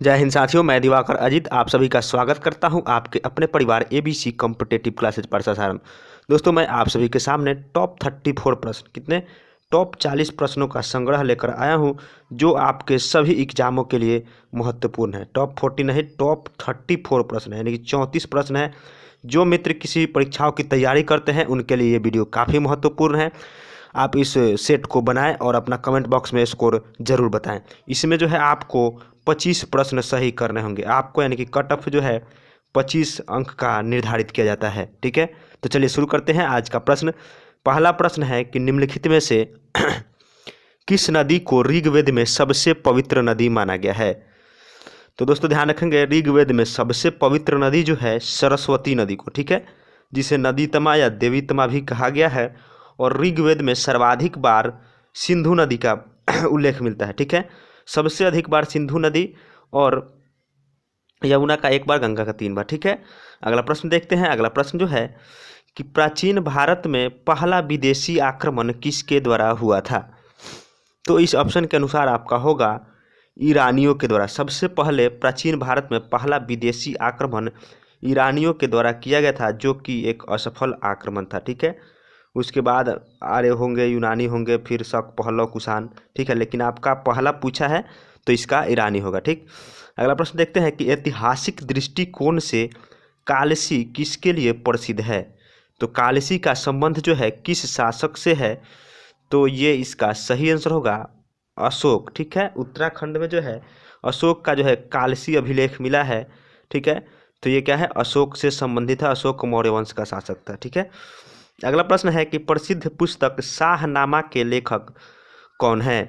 जय हिंद साथियों, मैं दिवाकर अजीत आप सभी का स्वागत करता हूं आपके अपने परिवार एबीसी कॉम्पिटेटिव क्लासेज प्रसारण। दोस्तों, मैं आप सभी के सामने टॉप 34 प्रश्न कितने टॉप 40 प्रश्नों का संग्रह लेकर आया हूं जो आपके सभी एग्जामों के लिए महत्वपूर्ण है। टॉप 40 नहीं, टॉप 34 प्रश्न है, यानी कि 34 प्रश्न है। जो मित्र किसी परीक्षाओं की तैयारी करते हैं उनके लिए ये वीडियो काफ़ी महत्वपूर्ण है। आप इस सेट को बनाएं और अपना कमेंट बॉक्स में स्कोर जरूर बताएं। इसमें जो है आपको 25 प्रश्न सही करने होंगे आपको, यानी कि कट ऑफ जो है 25 अंक का निर्धारित किया जाता है। ठीक है, तो चलिए शुरू करते हैं आज का प्रश्न। पहला प्रश्न है कि निम्नलिखित में से किस नदी को ऋग्वेद में सबसे पवित्र नदी माना गया है। तो दोस्तों ध्यान रखेंगे, ऋग्वेद में सबसे पवित्र नदी जो है सरस्वती नदी को, ठीक है, जिसे नदीतमा या देवीतमा भी कहा गया है। और ऋग्वेद में सर्वाधिक बार सिंधु नदी का उल्लेख मिलता है। ठीक है, सबसे अधिक बार सिंधु नदी और यमुना का 1 बार, गंगा का 3 बार। ठीक है, अगला प्रश्न देखते हैं। अगला प्रश्न जो है कि प्राचीन भारत में पहला विदेशी आक्रमण किसके द्वारा हुआ था। तो इस ऑप्शन के अनुसार आपका होगा ईरानियों के द्वारा। सबसे पहले प्राचीन भारत में पहला विदेशी आक्रमण ईरानियों के द्वारा किया गया था, जो कि एक असफल आक्रमण था। ठीक है, उसके बाद आर्य होंगे, यूनानी होंगे, फिर शक, पहलव, कुषाण। ठीक है, लेकिन आपका पहला पूछा है तो इसका ईरानी होगा। ठीक, अगला प्रश्न देखते हैं कि ऐतिहासिक दृष्टिकोण से कालसी किसके लिए प्रसिद्ध है। तो कालसी का संबंध जो है किस शासक से है, तो ये इसका सही आंसर होगा अशोक। ठीक है, उत्तराखंड में जो है अशोक का जो है कालसी अभिलेख मिला है। ठीक है, तो ये क्या है, अशोक से संबंधित है, अशोक मौर्य वंश का शासक था। ठीक है, अगला प्रश्न है कि प्रसिद्ध पुस्तक शाहनामा के लेखक कौन है।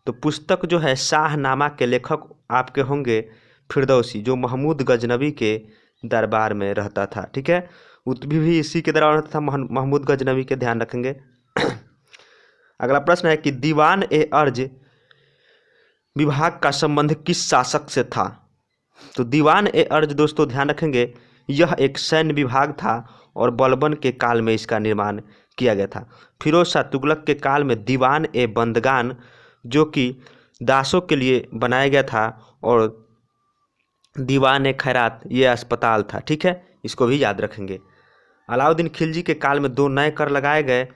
तो पुस्तक जो है शाहनामा के लेखक आपके होंगे फिरदौसी, जो महमूद गजनबी के दरबार में रहता था। ठीक है, उत्बी भी इसी के दरबार में रहता था, महमूद गजनबी के, ध्यान रखेंगे। अगला प्रश्न है कि दीवान ए अर्ज विभाग का संबंध किस शासक से था। तो दीवान ए अर्ज दोस्तों ध्यान रखेंगे, यह एक सैन्य विभाग था और बलबन के काल में इसका निर्माण किया गया था। फिरोज शाह तुगलक के काल में दीवान ए बंदगान, जो कि दासों के लिए बनाया गया था, और दीवान ए खैरात ये अस्पताल था। ठीक है, इसको भी याद रखेंगे। अलाउद्दीन खिलजी के काल में 2 नए कर लगाए गए,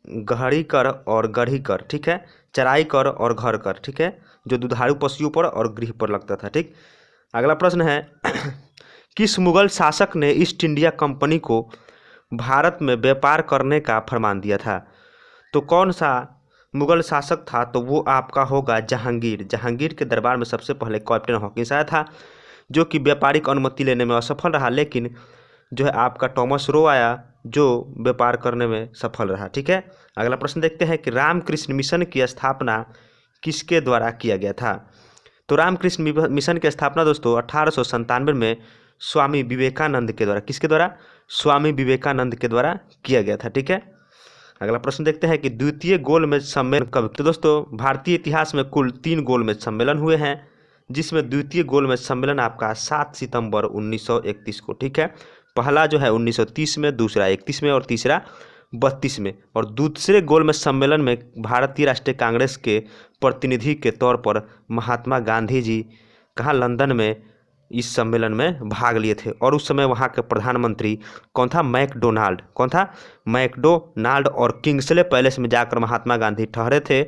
गहरी कर और गढ़ी कर। ठीक है, चराई कर और घर कर। ठीक है, जो दुधारू पशुओं पर और गृह पर लगता था। ठीक, अगला प्रश्न है किस मुगल शासक ने ईस्ट इंडिया कंपनी को भारत में व्यापार करने का फरमान दिया था। तो कौन सा मुगल शासक था, तो वो आपका होगा जहांगीर। जहांगीर के दरबार में सबसे पहले कैप्टन हॉकिंस आया था, जो कि व्यापारिक अनुमति लेने में असफल रहा, लेकिन जो है आपका टॉमस रो आया, जो व्यापार करने में सफल रहा। ठीक है, अगला प्रश्न देखते हैं कि रामकृष्ण मिशन की स्थापना किसके द्वारा किया गया था। तो रामकृष्ण मिशन की स्थापना दोस्तों 1897 में स्वामी विवेकानंद के द्वारा, किसके द्वारा, स्वामी विवेकानंद के द्वारा किया गया था। ठीक है, अगला प्रश्न देखते हैं कि द्वितीय गोलमेज सम्मेलन कब। तो दोस्तों भारतीय इतिहास में कुल 3 गोलमेज सम्मेलन हुए हैं, जिसमें द्वितीय गोलमेज सम्मेलन आपका 7 सितंबर 1931 को। ठीक है, पहला जो है 1930 में, दूसरा 31 में और तीसरा 32 में। और दूसरे गोलमेज सम्मेलन में भारतीय राष्ट्रीय कांग्रेस के प्रतिनिधि के तौर पर महात्मा गांधी जी कहाँ, लंदन में इस सम्मेलन में भाग लिए थे। और उस समय वहाँ के प्रधानमंत्री कौन था, मैकडोनाल्ड। कौन था, मैकडोनाल्ड। और किंग्सले पैलेस में जाकर महात्मा गांधी ठहरे थे,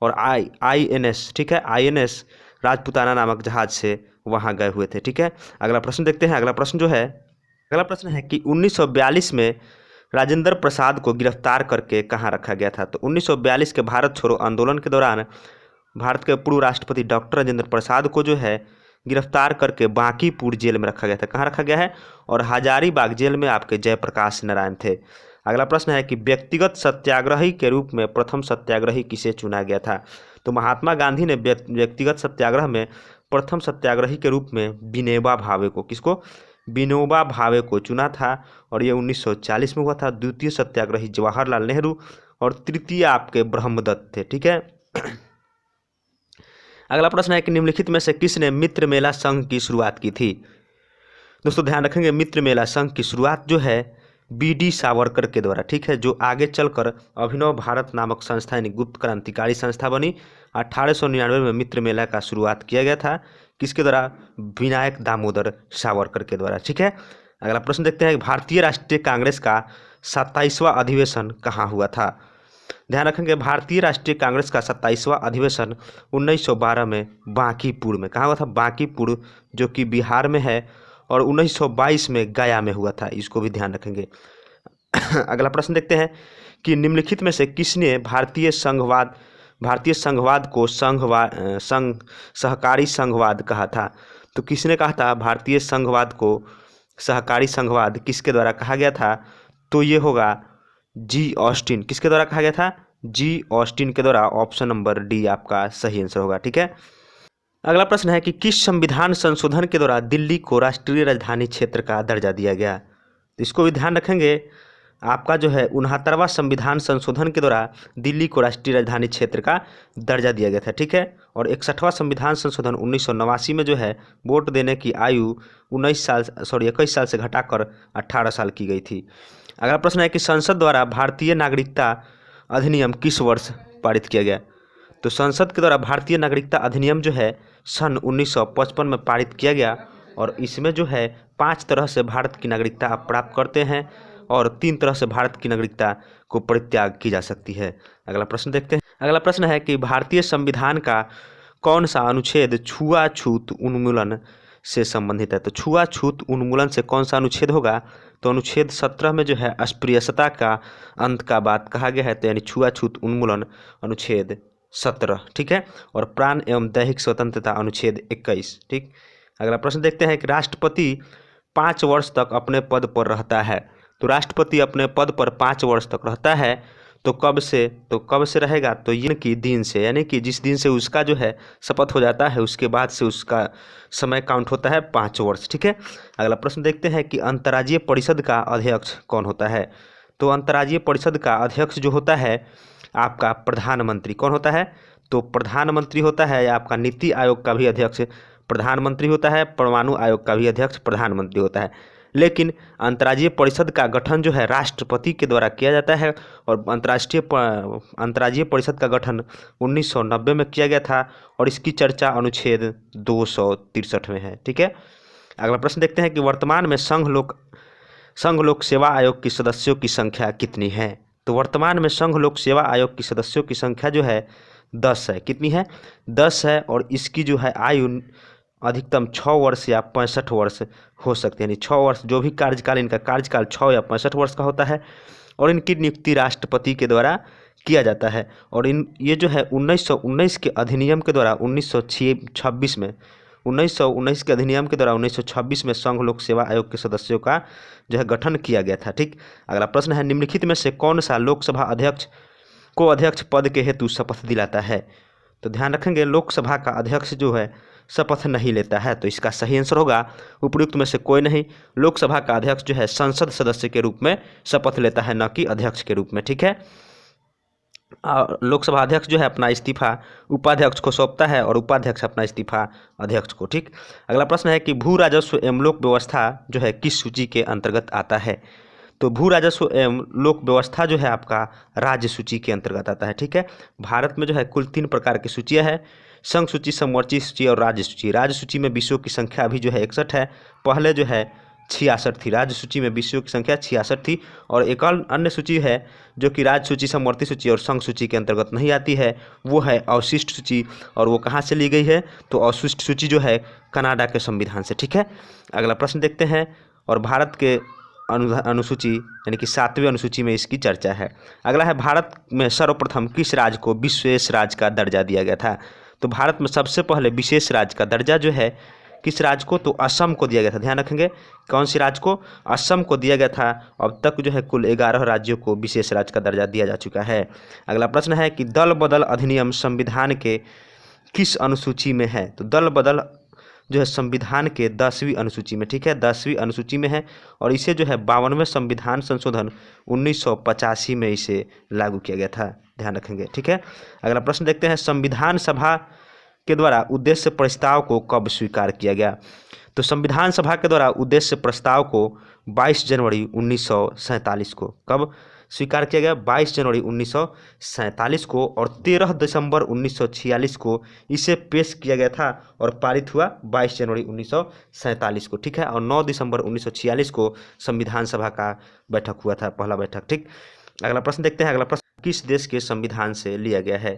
और INS, ठीक है, INS राजपुताना नामक जहाज से वहाँ गए हुए थे। ठीक है, अगला प्रश्न देखते हैं। अगला प्रश्न जो है, अगला प्रश्न है कि 1942 में राजेंद्र प्रसाद को गिरफ्तार करके कहाँ रखा गया था। तो 1942 के भारत छोड़ो आंदोलन के दौरान भारत के पूर्व राष्ट्रपति डॉक्टर राजेंद्र प्रसाद को जो है गिरफ्तार करके बांकीपुर जेल में रखा गया था। कहाँ रखा गया है, और हजारीबाग जेल में आपके जयप्रकाश नारायण थे। अगला प्रश्न है कि व्यक्तिगत सत्याग्रही के रूप में प्रथम सत्याग्रही किसे चुना गया था। तो महात्मा गांधी ने व्यक्तिगत सत्याग्रह में प्रथम सत्याग्रही के रूप में विनोबा भावे को, किसको, विनोबा भावे को चुना था, और ये 1940 में हुआ था। द्वितीय सत्याग्रही जवाहरलाल नेहरू, और तृतीय आपके ब्रह्मदत्त थे। ठीक है, अगला प्रश्न है कि निम्नलिखित में से किसने मित्र मेला संघ की शुरुआत की थी। दोस्तों ध्यान रखेंगे, मित्र मेला संघ की शुरुआत जो है BD सावरकर के द्वारा। ठीक है, जो आगे चलकर अभिनव भारत नामक संस्था यानी गुप्त क्रांतिकारी संस्था बनी। 1899 में मित्र मेला का शुरुआत किया गया था, किसके द्वारा? विनायक दामोदर सावरकर के द्वारा। ठीक है, अगला प्रश्न देखते हैं, भारतीय राष्ट्रीय कांग्रेस का 27वां अधिवेशन कहाँ हुआ था? ध्यान रखेंगे, भारतीय राष्ट्रीय कांग्रेस का 27वां अधिवेशन 1912 में बांकीपुर में, कहाँ हुआ था? बांकीपुर, जो कि बिहार में है, और 1922 में गया में हुआ था, इसको भी ध्यान रखेंगे। अगला प्रश्न देखते हैं कि निम्नलिखित में से किसने भारतीय संघवाद को सहकारी संघवाद कहा था? तो किसने कहा था भारतीय संघवाद को सहकारी संघवाद? किसके द्वारा कहा गया था? तो ये होगा जी ऑस्टिन। किसके द्वारा कहा गया था? जी ऑस्टिन के द्वारा। ऑप्शन नंबर डी आपका सही आंसर होगा। ठीक है, अगला प्रश्न है कि किस संविधान संशोधन के द्वारा दिल्ली को राष्ट्रीय राजधानी क्षेत्र का दर्जा दिया गया? तो इसको भी ध्यान रखेंगे, आपका जो है 69वां संविधान संशोधन के द्वारा दिल्ली को राष्ट्रीय राजधानी क्षेत्र का दर्जा दिया गया था। ठीक है, और 61वां संविधान संशोधन 1989 में जो है वोट देने की आयु 21 साल से घटाकर 18 साल की गई थी। अगला प्रश्न है कि संसद द्वारा भारतीय नागरिकता अधिनियम किस वर्ष पारित किया गया? तो संसद के द्वारा भारतीय नागरिकता अधिनियम जो है सन 1955 में पारित किया गया, और इसमें जो है 5 तरह से भारत की नागरिकता आप प्राप्त करते हैं और 3 तरह से भारत की नागरिकता को परित्याग की जा सकती है। अगला प्रश्न देखते हैं, अगला प्रश्न है कि भारतीय संविधान का कौन सा अनुच्छेद छुआछूत उन्मूलन से संबंधित है? तो छुआछूत उन्मूलन से कौन सा अनुच्छेद होगा? तो अनुच्छेद 17 में जो है अस्पृश्यता का अंत का बात कहा गया है, तो यानी छुआछूत उन्मूलन अनुच्छेद 17। ठीक है, और प्राण एवं दैहिक स्वतंत्रता अनुच्छेद 21। ठीक, अगला प्रश्न देखते हैं कि राष्ट्रपति 5 वर्ष तक अपने पद पर रहता है। तो राष्ट्रपति अपने पद पर 5 वर्ष तक रहता है, तो कब से रहेगा? तो ये कि दिन से, यानी कि जिस दिन से उसका जो है शपथ हो जाता है उसके बाद से उसका समय काउंट होता है 5 वर्ष। ठीक है, अगला प्रश्न देखते हैं कि अंतर्राज्यीय परिषद का अध्यक्ष कौन होता है? तो अंतर्राज्यीय परिषद का अध्यक्ष जो होता है आपका प्रधानमंत्री। कौन होता है? तो प्रधानमंत्री होता है, या आपका नीति आयोग का भी अध्यक्ष प्रधानमंत्री होता है, परमाणु आयोग का भी अध्यक्ष प्रधानमंत्री होता है। लेकिन अंतर्राज्यीय परिषद का गठन जो है राष्ट्रपति के द्वारा किया जाता है, और अंतर्राज्यीय परिषद का गठन 1990 में किया गया था, और इसकी चर्चा अनुच्छेद 263 में है। ठीक है, अगला प्रश्न देखते हैं कि वर्तमान में संघ लोक सेवा आयोग की सदस्यों की संख्या कितनी है? तो वर्तमान में संघ लोक सेवा आयोग की सदस्यों की संख्या जो है 10 है। कितनी है? 10 है, और इसकी जो है आयु अधिकतम 6 वर्ष या 65 वर्ष हो सकते हैं, यानी 6 वर्ष, जो भी कार्यकाल इनका कार्यकाल 6 या 65 वर्ष का होता है, और इनकी नियुक्ति राष्ट्रपति के द्वारा किया जाता है। और ये जो है 1919 के अधिनियम के द्वारा 1926 में 1919 के अधिनियम के द्वारा 1926 में संघ लोक सेवा आयोग के सदस्यों का जो है गठन किया गया था। ठीक, अगला प्रश्न है निम्नलिखित में से कौन सा लोकसभा अध्यक्ष को अध्यक्ष पद के हेतु शपथ दिलाता है? तो ध्यान रखेंगे, लोकसभा का अध्यक्ष जो है शपथ नहीं लेता है, तो इसका सही आंसर होगा उपयुक्त में से कोई नहीं। लोकसभा का अध्यक्ष जो है संसद सदस्य के रूप में शपथ लेता है, न कि अध्यक्ष के रूप में। ठीक है, लोकसभा अध्यक्ष जो है अपना इस्तीफा उपाध्यक्ष को सौंपता है, और उपाध्यक्ष अपना इस्तीफा अध्यक्ष को। ठीक, अगला प्रश्न है कि भू राजस्व एवं लोक व्यवस्था जो है किस सूची के अंतर्गत आता है? तो भू राजस्व एवं लोक व्यवस्था जो है आपका राज्य सूची के अंतर्गत आता है। ठीक है, भारत में जो है कुल 3 प्रकार की सूचियाँ हैं, संघ सूची, समवर्ती सूची और राज्य सूची। राज्य सूची में विषयों की संख्या अभी जो है 61 है, पहले जो है 66 थी। राज्य सूची में विषयों की संख्या 66 थी, और एक और अन्य सूची है जो कि राज्य सूची, समवर्ती सूची और संघ सूची के अंतर्गत नहीं आती है, वो है अवशिष्ट सूची। और वो कहाँ से ली गई है? तो अवशिष्ट सूची जो है कनाडा के संविधान से। ठीक है, अगला प्रश्न देखते हैं, और भारत के अनुसूची यानी कि 7वें अनुसूची में इसकी चर्चा है। अगला है, भारत में सर्वप्रथम किस राज्य को विशेष राज्य का दर्जा दिया गया था? तो भारत में सबसे पहले विशेष राज्य का दर्जा जो है किस राज्य को? तो असम को दिया गया था। ध्यान रखेंगे, कौन सी राज्य को? असम को दिया गया था। अब तक जो है कुल 11 राज्यों को विशेष राज्य का दर्जा दिया जा चुका है। अगला प्रश्न है कि दल बदल अधिनियम संविधान के किस अनुसूची में है? तो दल बदल जो है संविधान के 10वीं अनुसूची में। ठीक है, 10वीं अनुसूची में है, और इसे जो है 52वें संविधान संशोधन 1985 में इसे लागू किया गया था। ध्यान रखेंगे। ठीक है, अगला प्रश्न देखते हैं, संविधान सभा के द्वारा उद्देश्य प्रस्ताव को कब स्वीकार किया गया? तो संविधान सभा के द्वारा उद्देश्य प्रस्ताव को 22 जनवरी 1947 को कब स्वीकार किया गया 22 जनवरी 1947 को, और 13 दिसंबर 1946 को इसे पेश किया गया था और पारित हुआ 22 जनवरी 1947 को, ठीक है। और 9 दिसंबर 1946 को संविधान सभा का बैठक हुआ था, पहला बैठक, ठीक। अगला प्रश्न देखते हैं। अगला प्रश्न किस देश के संविधान से लिया गया है?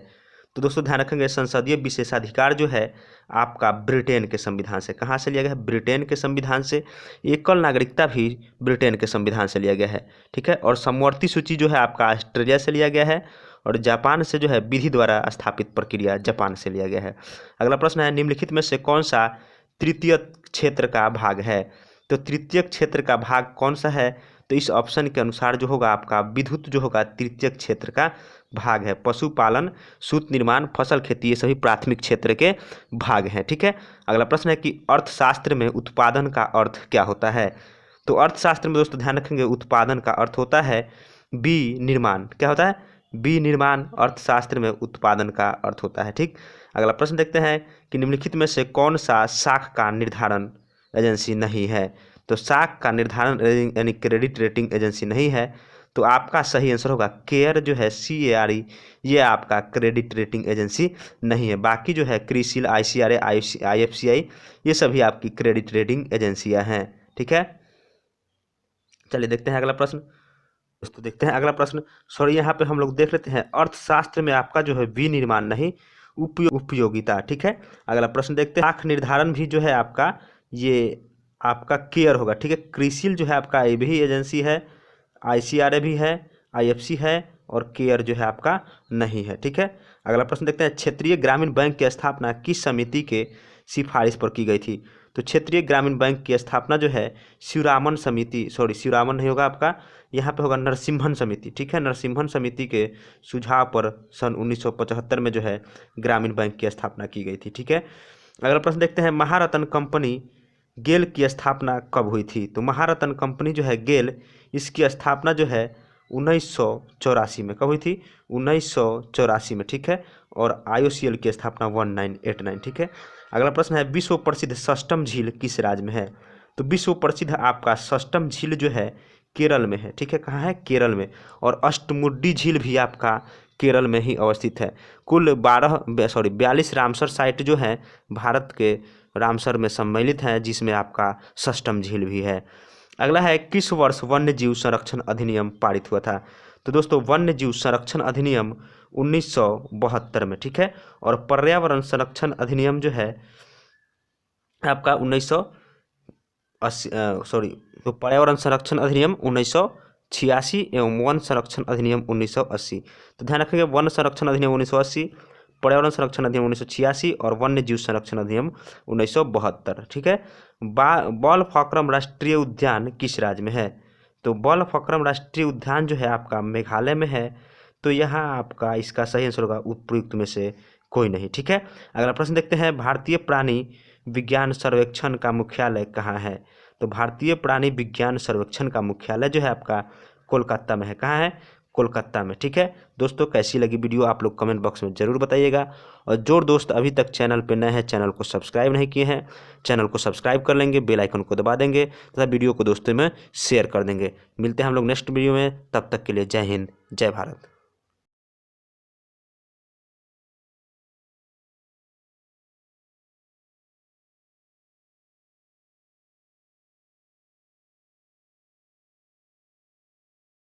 तो दोस्तों ध्यान रखेंगे, संसदीय विशेषाधिकार जो है आपका ब्रिटेन के संविधान से, कहाँ से लिया गया है? ब्रिटेन के संविधान से। एकल नागरिकता भी ब्रिटेन के संविधान से लिया गया है, ठीक है। और समवर्ती सूची जो है आपका ऑस्ट्रेलिया से लिया गया है, और जापान से जो है विधि द्वारा स्थापित प्रक्रिया जापान से लिया गया है। अगला प्रश्न है, निम्नलिखित में से कौन सा तृतीय क्षेत्र का भाग है? तो तृतीय क्षेत्र का भाग कौन सा है? तो इस ऑप्शन के अनुसार जो होगा आपका विद्युत जो होगा तृतीय क्षेत्र का भाग है। पशुपालन, सूत निर्माण, फसल खेती, ये सभी प्राथमिक क्षेत्र के भाग हैं, ठीक है। अगला प्रश्न है कि अर्थशास्त्र में उत्पादन का अर्थ क्या होता है? तो अर्थशास्त्र में दोस्तों ध्यान रखेंगे, उत्पादन का अर्थ होता है विनिर्माण। क्या होता है? विनिर्माण अर्थशास्त्र में उत्पादन का अर्थ होता है, ठीक। अगला प्रश्न देखते हैं कि निम्नलिखित में से कौन सा साख का निर्धारण एजेंसी नहीं है? तो साख का निर्धारण यानी क्रेडिट रेटिंग एजेंसी नहीं है, तो आपका सही आंसर होगा केयर जो है CARE, ये आपका क्रेडिट रेटिंग एजेंसी नहीं है। बाकी जो है क्रिसिल, ICRA, IFCI, ये सभी आपकी क्रेडिट रेटिंग एजेंसियां हैं, ठीक है। चलिए देखते हैं अगला प्रश्न। दोस्तों देखते हैं अगला प्रश्न। सॉरी, यहाँ पे हम लोग देख लेते हैं अर्थशास्त्र में आपका जो है विनिर्माण नहीं, उपयोगिता, ठीक है। अगला प्रश्न देखते हैं, साख निर्धारण भी जो है आपका ये आपका केयर होगा, ठीक है। क्रिसिल जो है आपका ये भी एजेंसी है, ICRA भी है, IFC है, और केयर जो है आपका नहीं है, ठीक है। अगला प्रश्न देखते हैं, क्षेत्रीय ग्रामीण बैंक की स्थापना किस समिति के सिफारिश पर की गई थी? तो क्षेत्रीय ग्रामीण बैंक की स्थापना जो है शिवरामन समिति, सॉरी शिवरामन नहीं होगा आपका, यहाँ पे होगा नरसिम्हन समिति, ठीक है। नरसिम्हन समिति के सुझाव पर सन 1975 में जो है ग्रामीण बैंक की स्थापना की गई थी, ठीक है। अगला प्रश्न देखते हैं, महारत्न कंपनी गेल की स्थापना कब हुई थी? तो महारत्न कंपनी जो है गेल, इसकी स्थापना जो है 1984 में। कब हुई थी? 1984 में, ठीक है। और IOCL की स्थापना 1989, ठीक है। अगला प्रश्न है, विश्व प्रसिद्ध सस्टम झील किस राज्य में है? तो विश्व प्रसिद्ध आपका सस्टम झील जो है केरल में है, ठीक है। कहाँ है? केरल में। और अष्टमुड्डी झील भी आपका केरल में ही अवस्थित है। कुल 42 रामसर साइट जो है भारत के रामसर में सम्मिलित हैं, जिसमें आपका सस्टम झील भी है। अगला है, किस वर्ष वन्य जीव संरक्षण अधिनियम पारित हुआ था? तो दोस्तों वन्य जीव संरक्षण अधिनियम 1972 में, ठीक है। और पर्यावरण संरक्षण अधिनियम जो है आपका 1980, तो पर्यावरण संरक्षण अधिनियम 1986 एवं वन संरक्षण अधिनियम 1980। तो ध्यान रखेंगे, वन संरक्षण अधिनियम 1980, पर्यावरण संरक्षण अधिनियम 1986 और वन्य जीव संरक्षण अधिनियम 1972, ठीक है। बलफक्रम राष्ट्रीय उद्यान किस राज्य में है? तो बलफक्रम राष्ट्रीय उद्यान जो है आपका मेघालय में है। तो यहाँ आपका इसका सही आंसर होगा उपयुक्त में से कोई नहीं, ठीक है। अगला प्रश्न देखते हैं, भारतीय प्राणी विज्ञान सर्वेक्षण का मुख्यालय कहाँ है? तो भारतीय प्राणी विज्ञान सर्वेक्षण का मुख्यालय जो है आपका कोलकाता में है। कहाँ है? कोलकाता में, ठीक है। दोस्तों कैसी लगी वीडियो आप लोग कमेंट बॉक्स में ज़रूर बताइएगा, और जो दोस्त अभी तक चैनल पे नए हैं, चैनल को सब्सक्राइब नहीं किए हैं, चैनल को सब्सक्राइब कर लेंगे, बेल आइकन को दबा देंगे तथा वीडियो को दोस्तों में शेयर कर देंगे। मिलते हैं हम लोग नेक्स्ट वीडियो में, तब तक के लिए जय हिंद, जय भारत।